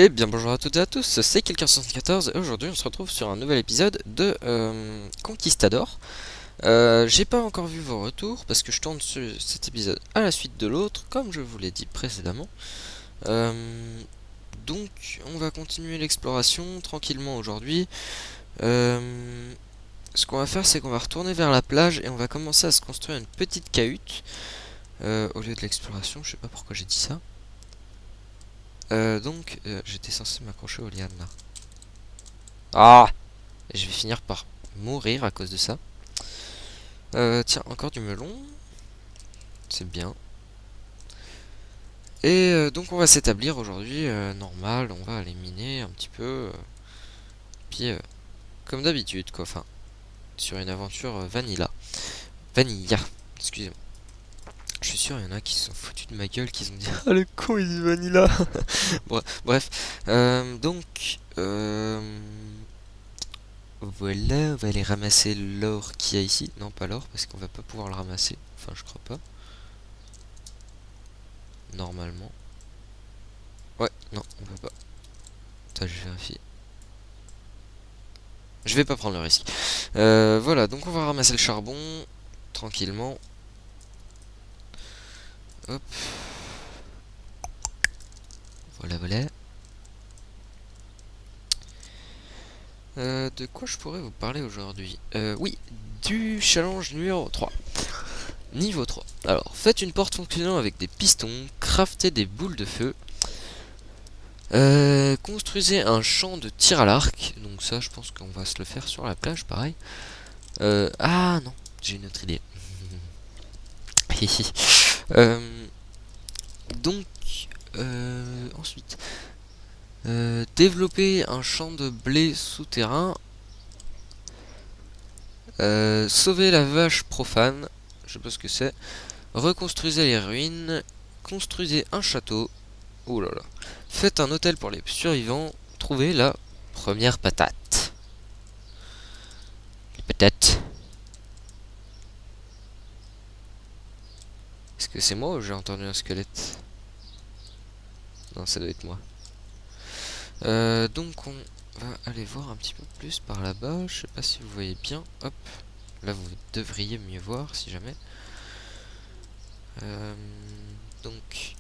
Eh bien bonjour à toutes et à tous, c'est Quelqu'un74 et aujourd'hui on se retrouve sur un nouvel épisode de Conquistador. J'ai pas encore vu vos retours parce que je tourne cet épisode à la suite de l'autre, comme je vous l'ai dit précédemment. Donc on va continuer l'exploration tranquillement aujourd'hui. Ce qu'on va faire, c'est qu'on va retourner vers la plage et on va commencer à se construire une petite cahute au lieu de l'exploration. Je sais pas pourquoi j'ai dit ça. J'étais censé m'accrocher aux lianes là. Ah! Je vais finir par mourir à cause de ça. Tiens, encore du melon. C'est bien. Et donc on va s'établir aujourd'hui normal. On va aller miner un petit peu. Puis comme d'habitude quoi. Enfin, sur une aventure vanilla. Vanilla. Excusez-moi. Je suis sûr il y en a qui se sont foutus de ma gueule, qui ont dit ah le con il dit vanilla. Bref. Voilà, on va aller ramasser l'or qu'il y a ici. Non, pas l'or, parce qu'on va pas pouvoir le ramasser. Enfin, je crois pas. Normalement. Ouais, non, on peut pas. Ça, je vérifie. Je vais pas prendre le risque. Voilà, donc on va ramasser le charbon tranquillement. Hop. Voilà, voilà. De quoi je pourrais vous parler aujourd'hui? Oui, du challenge numéro 3. Niveau 3. Alors, faites une porte fonctionnant avec des pistons, craftez des boules de feu. Construisez un champ de tir à l'arc. Donc ça, je pense qu'on va se le faire sur la plage, pareil. Ah non, j'ai une autre idée. euh, donc, ensuite, développer un champ de blé souterrain. Sauver la vache profane. Je sais pas ce que c'est. Reconstruisez les ruines. Construisez un château. Oh là là. Faites un hôtel pour les survivants. Trouvez la première patate. Les patates. Est-ce que c'est moi ou j'ai entendu un squelette? Non, ça doit être moi. Donc on va aller voir un petit peu plus par là-bas. Je sais pas si vous voyez bien. Hop. Là vous devriez mieux voir si jamais. Euh, donc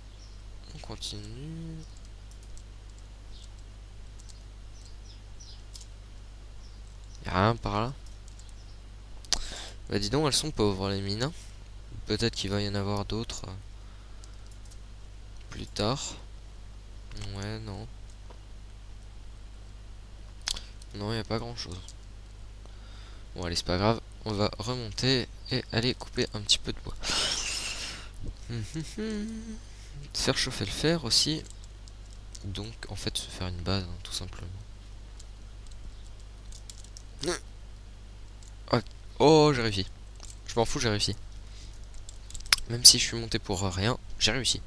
on continue. Y'a rien par là. Bah dis donc, elles sont pauvres les mines, hein. Peut-être qu'il va y en avoir d'autres plus tard. Ouais, non. Non, il a pas grand-chose. Bon, allez, c'est pas grave. On va remonter et aller couper un petit peu de bois. Faire chauffer le fer aussi. Donc, en fait, se faire une base, hein, tout simplement. Oh, j'ai réussi. Je m'en fous, j'ai réussi. Même si je suis monté pour rien, j'ai réussi.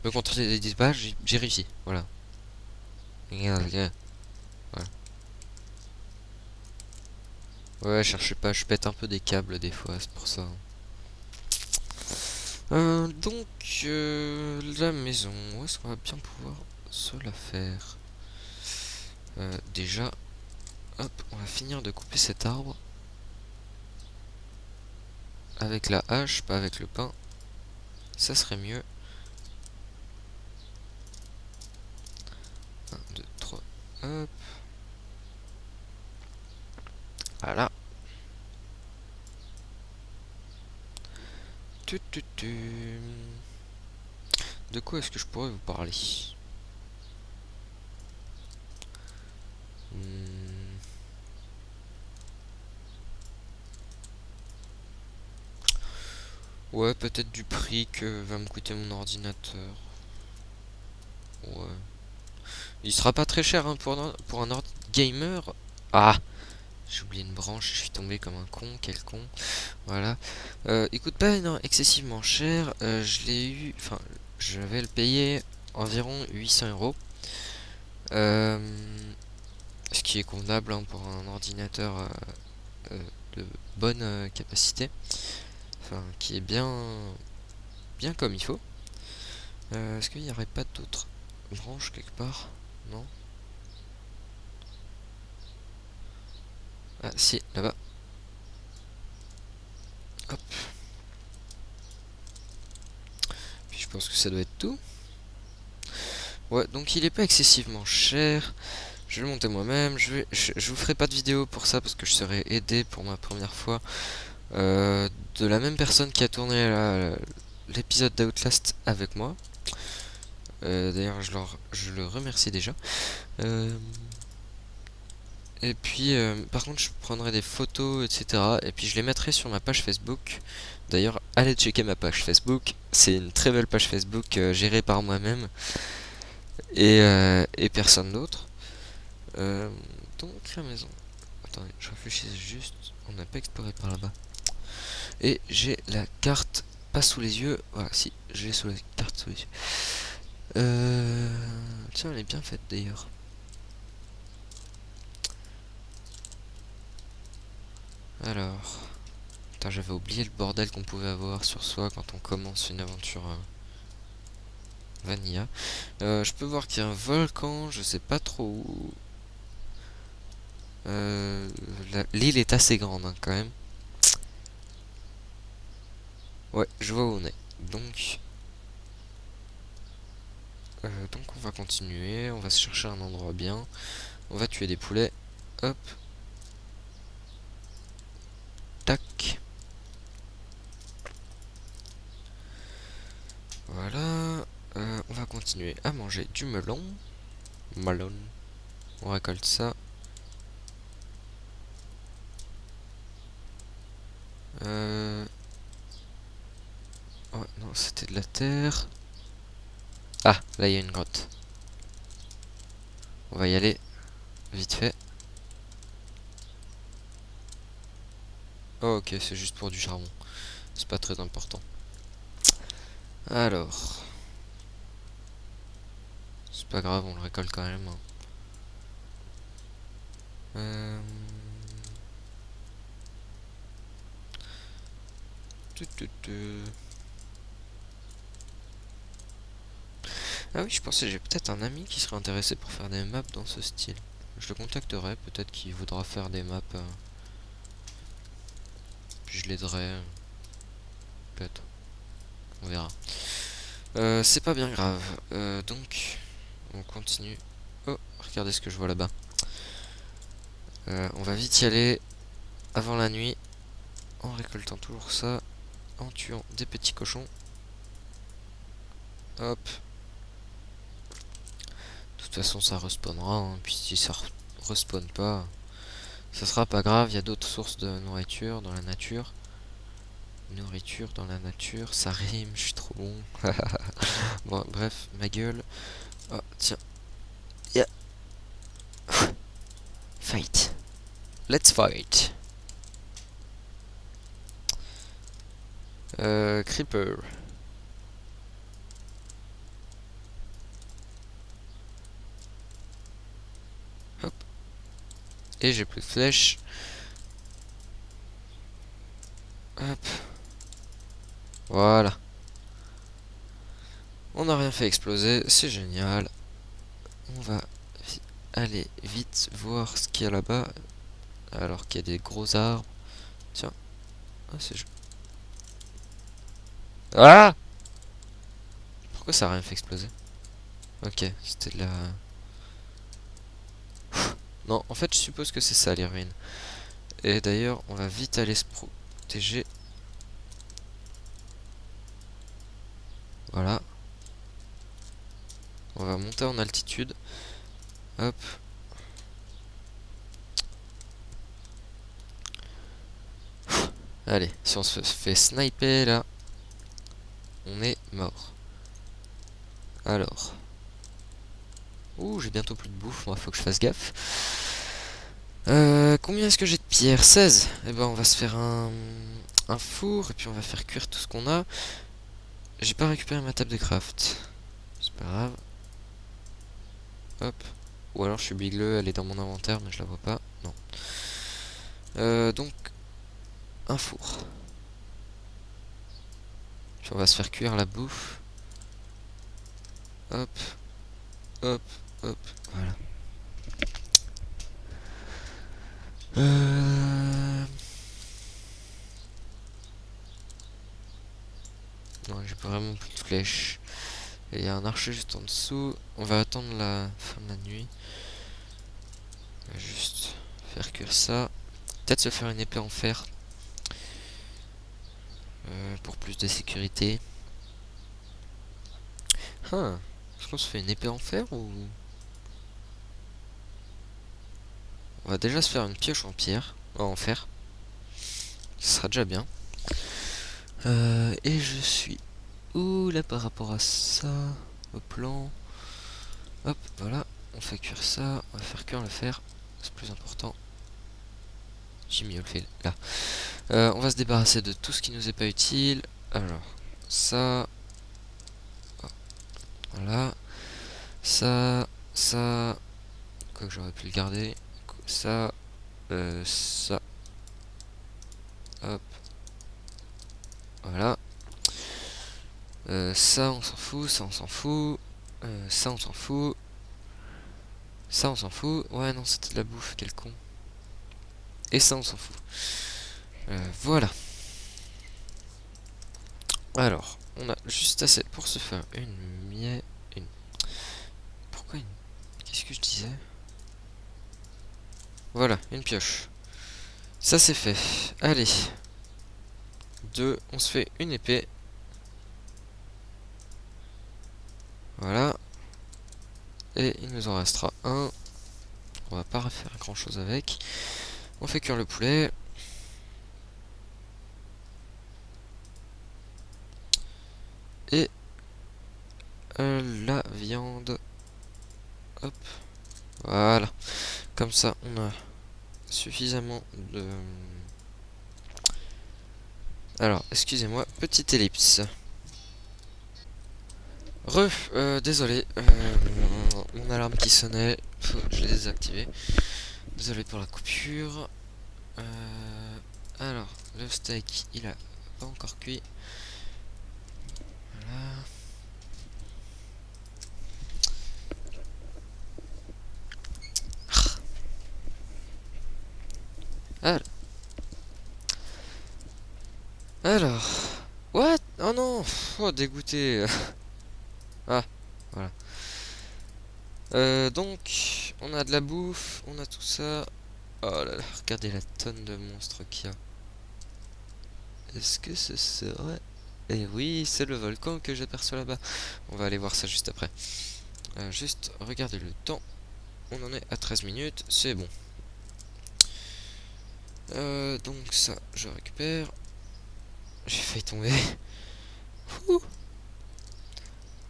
Me contenter des pas, j'ai réussi. Voilà. Voilà. Ouais, cherchez pas, je pète un peu des câbles des fois, c'est pour ça. La maison, où est-ce qu'on va bien pouvoir se la faire? Déjà, hop, on va finir de couper cet arbre. Avec la hache, pas avec le pain. Ça serait mieux. 1, 2, 3, hop. Voilà. De quoi est-ce que je pourrais vous parler? Hmm. Ouais, peut-être du prix que va me coûter mon ordinateur. Ouais. Il sera pas très cher hein, pour un ordi gamer. Ah, j'ai oublié une branche, je suis tombé comme un con, quel con. Voilà. Il coûte pas excessivement cher. Je l'ai eu, enfin, je vais le payer environ 800 €. Ce qui est convenable hein, pour un ordinateur de bonne capacité. Enfin, qui est bien comme il faut. Est-ce qu'il n'y aurait pas d'autres branche quelque part? Non? Ah si, là-bas. Hop. Puis je pense que ça doit être tout. Ouais, donc il est pas excessivement cher. Je vais le monter moi-même. Je vous ferai pas de vidéo pour ça parce que je serai aidé pour ma première fois de la même personne qui a tourné l'épisode d'Outlast avec moi. D'ailleurs, je le remercie déjà. Euh, et puis, par contre, je prendrai des photos, etc. Et puis, je les mettrai sur ma page Facebook. D'ailleurs, allez checker ma page Facebook. C'est une très belle page Facebook gérée par moi-même et personne d'autre. Euh, donc, la maison. Attendez, je réfléchis juste. On n'a pas exploré par là-bas. Et j'ai la carte pas sous les yeux. Voilà, si, j'ai la carte sous les yeux. Tiens, elle est bien faite d'ailleurs. Alors, putain, j'avais oublié le bordel qu'on pouvait avoir sur soi quand on commence une aventure Vanilla. Je peux voir qu'il y a un volcan, je sais pas trop où. L'île est assez grande hein, quand même. Ouais, je vois où on est. Donc on va continuer, on va se chercher un endroit bien. On va tuer des poulets. Hop. Tac. Voilà. On va continuer à manger du melon. Melon. On récolte ça. Oh non, c'était de la terre. Ah, là il y a une grotte. On va y aller vite fait. Oh, ok, c'est juste pour du charbon. C'est pas très important. Alors, c'est pas grave, on le récolte quand même. Hein. Euh... tu, tu, tu. Ah oui, je pensais j'ai peut-être un ami qui serait intéressé pour faire des maps dans ce style. Je le contacterai, peut-être qu'il voudra faire des maps. Puis je l'aiderai. Peut-être. On verra. C'est pas bien grave. Donc, on continue. Oh, regardez ce que je vois là-bas. On va vite y aller avant la nuit. En récoltant toujours ça. En tuant des petits cochons. Hop. De toute façon, ça respawnera. Hein. Puis si ça respawn pas, ça sera pas grave. Il y a d'autres sources de nourriture dans la nature. Nourriture dans la nature, ça rime, je suis trop bon. Bon, bref, ma gueule. Oh, tiens. Yeah. Fight. Let's fight. Creeper. Hop. Et j'ai plus de flèches. Hop. Voilà. On n'a rien fait exploser, c'est génial. On va aller vite voir ce qu'il y a là-bas. Alors qu'il y a des gros arbres. Tiens. Ah, c'est joli. Ah! Pourquoi ça a rien fait exploser? Ok, c'était de la... Non, en fait, je suppose que c'est ça, les ruines. Et d'ailleurs, on va vite aller se protéger. Voilà. On va monter en altitude. Hop. Allez, si on se fait sniper là, on est mort. Alors. Ouh, j'ai bientôt plus de bouffe, moi, faut que je fasse gaffe. Combien est-ce que j'ai de pierre? 16. Eh ben, on va se faire un four, et puis on va faire cuire tout ce qu'on a. J'ai pas récupéré ma table de craft. C'est pas grave. Hop. Ou alors je suis bigleux, elle est dans mon inventaire, mais je la vois pas. Non. Donc, un four. Puis on va se faire cuire la bouffe. Hop. hop, hop, voilà. Non, j'ai pas vraiment plus de flèches. Et il y a un archer juste en dessous. On va attendre la fin de la nuit. On va juste faire cuire ça. Peut-être se faire une épée en fer. Pour plus de sécurité. Ah, est-ce qu'on se fait une épée en fer ou... On va déjà se faire une pioche en pierre. En fer. Ce sera déjà bien. Et je suis où là par rapport à ça? Au plan. Hop, voilà. On fait cuire ça. On va faire cuire le fer. C'est plus important. J'ai mieux le fait là. On va se débarrasser de tout ce qui nous est pas utile. Alors, ça. Voilà. Ça. Quoi que j'aurais pu le garder. Ça. Ça. Hop. Voilà. Ça, on s'en fout. Ça, on s'en fout. Ça, on s'en fout. Ça, on s'en fout. Ouais, non, c'était de la bouffe. Quel con. Et ça, on s'en fout. Voilà. Alors, on a juste assez pour se faire une miette. Pourquoi une... Qu'est-ce que je disais? Voilà, une pioche. Ça, c'est fait. Allez. 2, on se fait une épée. Voilà. Et il nous en restera un. On va pas refaire grand chose avec. On fait cuire le poulet. Et la viande. Hop. Voilà. Comme ça, on a suffisamment de... Alors, excusez-moi, petite ellipse. Désolé. Mon alarme qui sonnait. Je l'ai désactivé. Désolé pour la coupure. Alors, le steak, il a pas encore cuit. Voilà. Alors. What? Oh non. Oh, dégoûté. Ah, voilà. Donc, on a de la bouffe, on a tout ça. Oh là là, regardez la tonne de monstres qu'il y a. Est-ce que ce serait... Eh oui, c'est le volcan que j'aperçois là-bas. On va aller voir ça juste après. Juste, regardez le temps. On en est à 13 minutes, c'est bon. Donc ça, je récupère. J'ai failli tomber.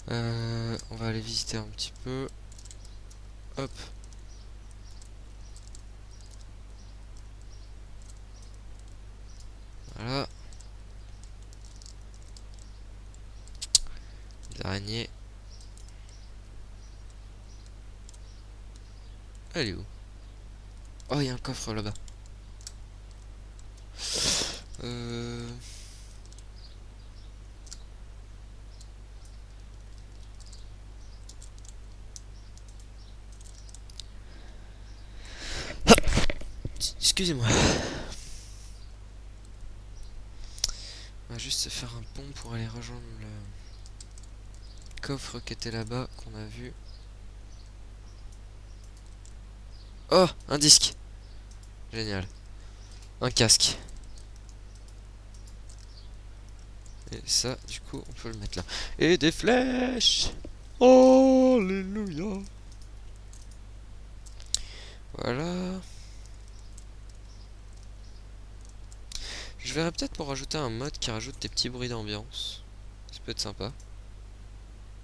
On va aller visiter un petit peu. Hop. Voilà. Les araignées. Elle est où? Oh, il y a un coffre là-bas. Excusez-moi. On va juste se faire un pont pour aller rejoindre le coffre qui était là-bas, qu'on a vu. Oh, un disque. Génial. Un casque. Et ça, du coup, on peut le mettre là. Et des flèches. Alléluia. Voilà. Je verrais peut-être pour rajouter un mode qui rajoute des petits bruits d'ambiance. Ça peut être sympa.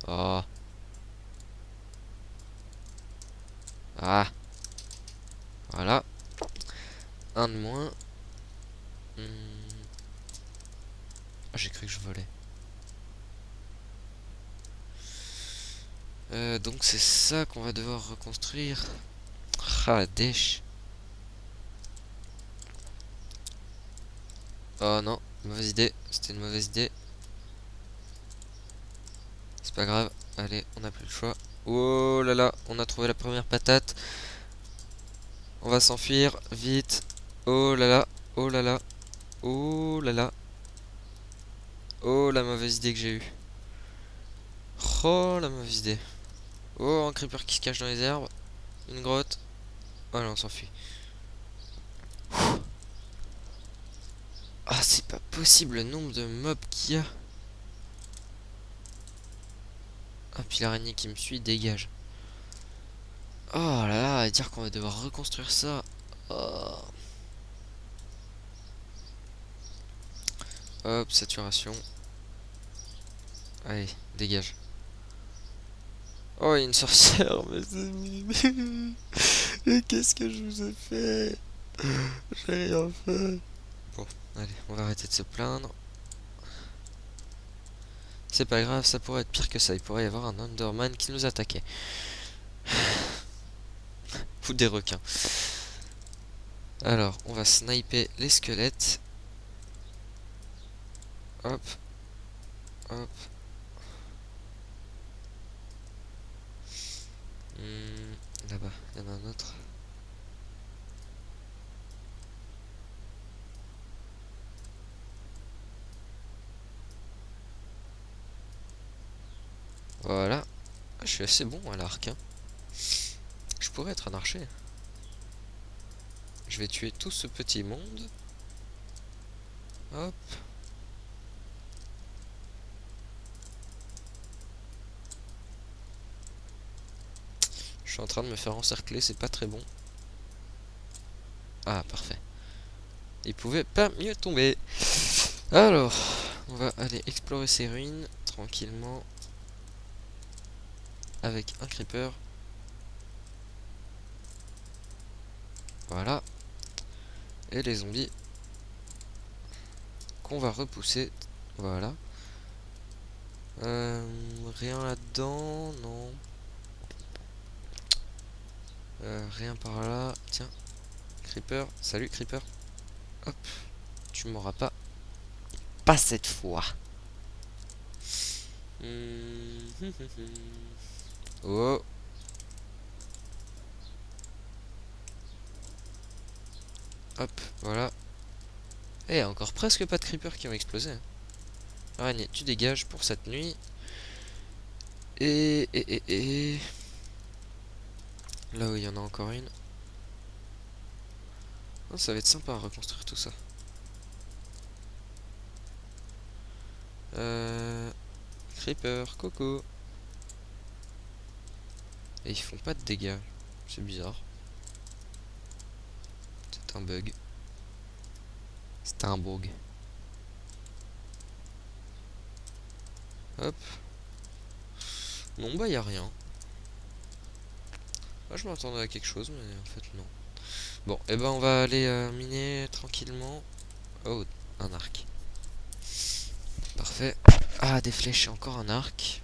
Ah. Ah. Voilà. Un de moins. Ah, j'ai cru que je volais. Donc c'est ça qu'on va devoir reconstruire. Ah, la dèche. Oh non, mauvaise idée. C'était une mauvaise idée. C'est pas grave. Allez, on n'a plus le choix. Oh là là, on a trouvé la première patate. On va s'enfuir, vite. Oh là là, oh là là, oh là là. Oh la mauvaise idée que j'ai eue. Oh la mauvaise idée. Oh, un creeper qui se cache dans les herbes. Une grotte. Oh là, on s'enfuit. Ah, c'est pas possible le nombre de mobs qu'il y a. Ah, puis l'araignée qui me suit, dégage. Oh là là, dire qu'on va devoir reconstruire ça. Oh. Hop, saturation. Allez, dégage. Oh, il y a une sorcière, mais qu'est-ce que je vous ai fait? J'ai rien fait. Bon, allez, on va arrêter de se plaindre. C'est pas grave, ça pourrait être pire que ça. Il pourrait y avoir un Enderman qui nous attaquait. Ou des requins. Alors, on va sniper les squelettes. Hop. Hop. Là-bas, il y en a un autre. Voilà. Ah, je suis assez bon à l'arc, hein. Je pourrais être un archer. Je vais tuer tout ce petit monde. Hop. Je suis en train de me faire encercler, c'est pas très bon. Ah, parfait. Il pouvait pas mieux tomber. Alors, on va aller explorer ces ruines tranquillement. Avec un creeper. Voilà. Et les zombies qu'on va repousser. Voilà. Rien là-dedans, non. Rien par là. Tiens, creeper. Salut, creeper. Hop. Tu m'auras pas. Pas cette fois. Oh. Hop, voilà. Et encore presque pas de creepers qui ont explosé, hein. Araignée, tu dégages pour cette nuit. Et... Là où il y en a encore une. Oh, ça va être sympa à reconstruire tout ça. Creeper, coco. Et ils font pas de dégâts. C'est bizarre. C'est un bug. C'est un bug. Hop. Non, bah y a rien. Moi je m'attendais à quelque chose, mais en fait non. Bon, et ben on va aller miner tranquillement. Oh, un arc. Parfait. Ah, des flèches et encore un arc.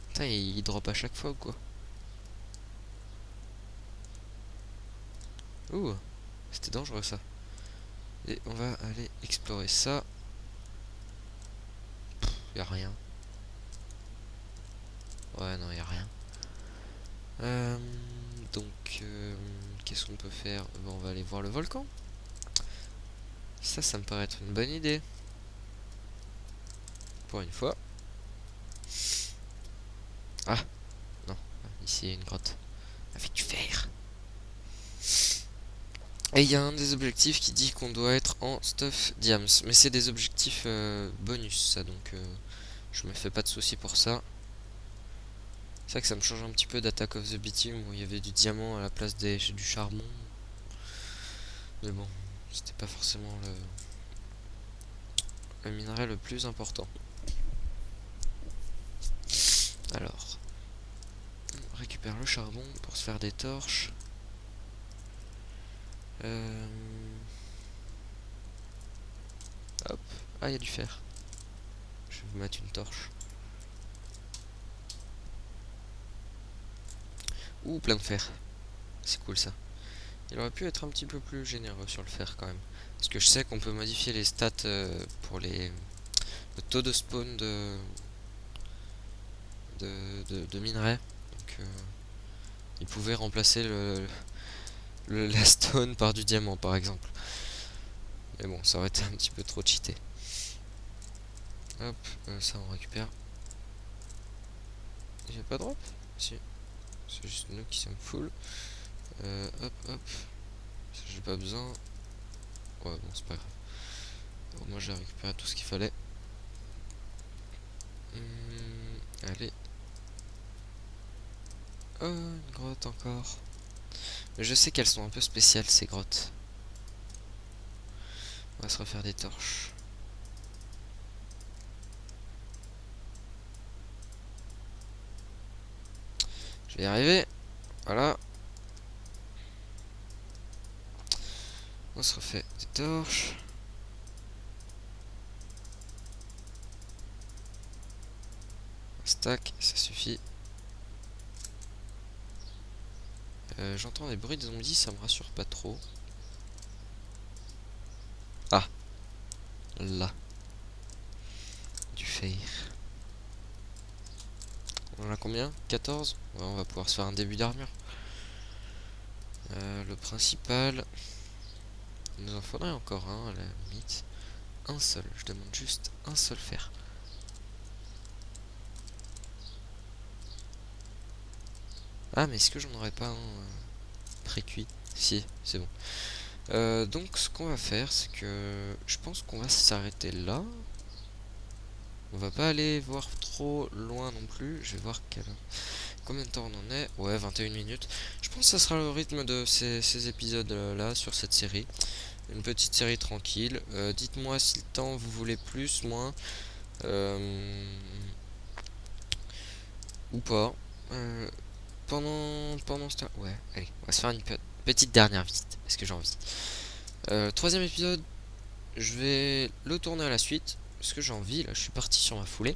Putain, il drop à chaque fois ou quoi? Ouh, c'était dangereux ça. Et on va aller explorer ça. Y a rien. Ouais, non, y a rien. Donc, qu'est-ce qu'on peut faire? Bon, on va aller voir le volcan. Ça me paraît être une bonne idée. Pour une fois. Ah, non. Ici, il y a une grotte. Avec du fer. Et il y a un des objectifs qui dit qu'on doit être en stuff diams. Mais c'est des objectifs bonus, ça. Donc, je me fais pas de soucis pour ça. C'est vrai que ça me change un petit peu d'Attack of the Bitume où il y avait du diamant à la place du charbon. Mais bon, c'était pas forcément le minerai le plus important. Alors, on récupère le charbon pour se faire des torches. Hop, ah il y a du fer. Je vais vous mettre une torche. Ouh, plein de fer. C'est cool ça. Il aurait pu être un petit peu plus généreux sur le fer quand même. Parce que je sais qu'on peut modifier les stats pour le taux de spawn de minerais. il pouvait remplacer la stone par du diamant par exemple. Mais bon, ça aurait été un petit peu trop cheaté. Hop, ça on récupère. J'ai pas drop? Si. C'est juste nous qui sommes full. Hop, hop. Ça j'ai pas besoin. Ouais, bon, c'est pas grave. Bon, moi j'ai récupéré tout ce qu'il fallait. Allez. Oh, une grotte encore. Mais je sais qu'elles sont un peu spéciales ces grottes. On va se refaire des torches. Je vais y arriver. Voilà. On se refait des torches. Un stack, ça suffit. J'entends des bruits de zombies, ça me rassure pas trop. Ah, là. Du fer. On en a combien? 14? Ouais, on va pouvoir se faire un début d'armure. Le principal. Il nous en faudrait encore un à la limite. Un seul, je demande juste un seul fer. Ah, mais est-ce que j'en aurais pas un pré-cuit? Si, c'est bon. Donc ce qu'on va faire, c'est que je pense qu'on va s'arrêter là. On va pas aller voir trop loin non plus. Je vais voir combien de temps on en est. Ouais, 21 minutes. Je pense que ça sera le rythme de ces épisodes là sur cette série. Une petite série tranquille. Dites-moi si le temps vous voulez plus, moins. Ou pas. Pendant ce temps. Ouais, allez, on va se faire une petite dernière visite. Est-ce que j'ai envie? Troisième épisode. Je vais le tourner à la suite. Parce que j'ai envie, là, je suis parti sur ma foulée.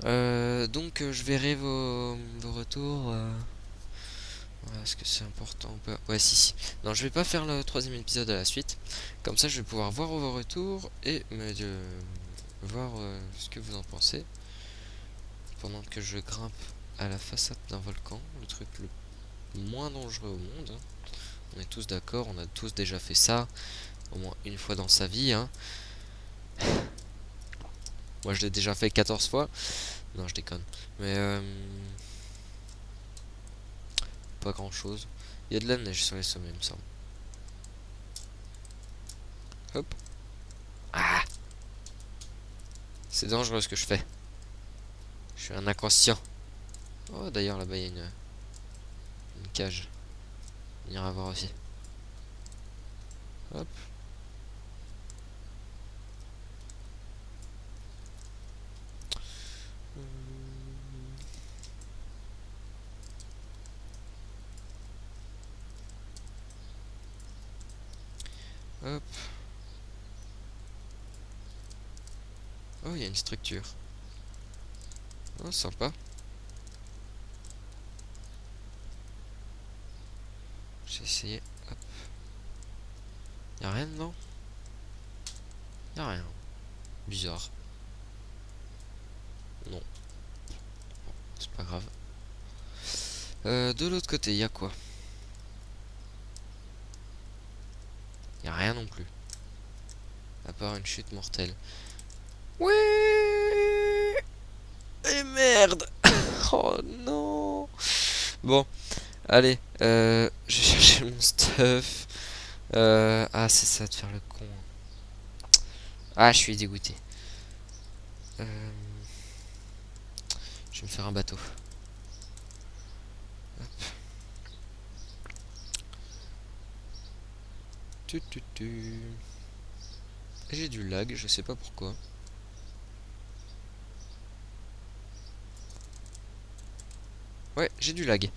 Donc je verrai vos retours. Est-ce que c'est important ou pas? Ouais, si. Non, je vais pas faire le troisième épisode à la suite. Comme ça, je vais pouvoir voir vos retours et voir ce que vous en pensez. Pendant que je grimpe à la façade d'un volcan, le truc le moins dangereux au monde. Hein. On est tous d'accord, on a tous déjà fait ça, au moins une fois dans sa vie. Hein. Moi, je l'ai déjà fait 14 fois. Non, je déconne. Mais pas grand chose. Il y a de la neige sur les sommets, il me semble. Hop. Ah! C'est dangereux ce que je fais. Je suis un inconscient. Oh, d'ailleurs, là-bas, il y a une cage. On ira voir aussi. Hop. Hop. Oh, il y a une structure. Oh, sympa. J'ai essayé. Hop. Y'a rien dedans? Y'a rien. Bizarre. Non. Bon, c'est pas grave. De l'autre côté, y'a quoi? Y'a rien non plus. À part une chute mortelle. Ouais. Et merde. Oh non. Bon, allez, je vais chercher mon stuff. Ah, c'est ça de faire le con. Ah, je suis dégoûté. Je vais me faire un bateau. Hop. J'ai du lag, je sais pas pourquoi. Ouais, j'ai du lag.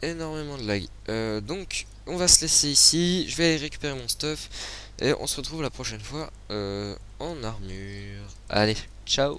Énormément de lag. Donc, on va se laisser ici. Je vais aller récupérer mon stuff. Et on se retrouve la prochaine fois en armure. Allez, ciao!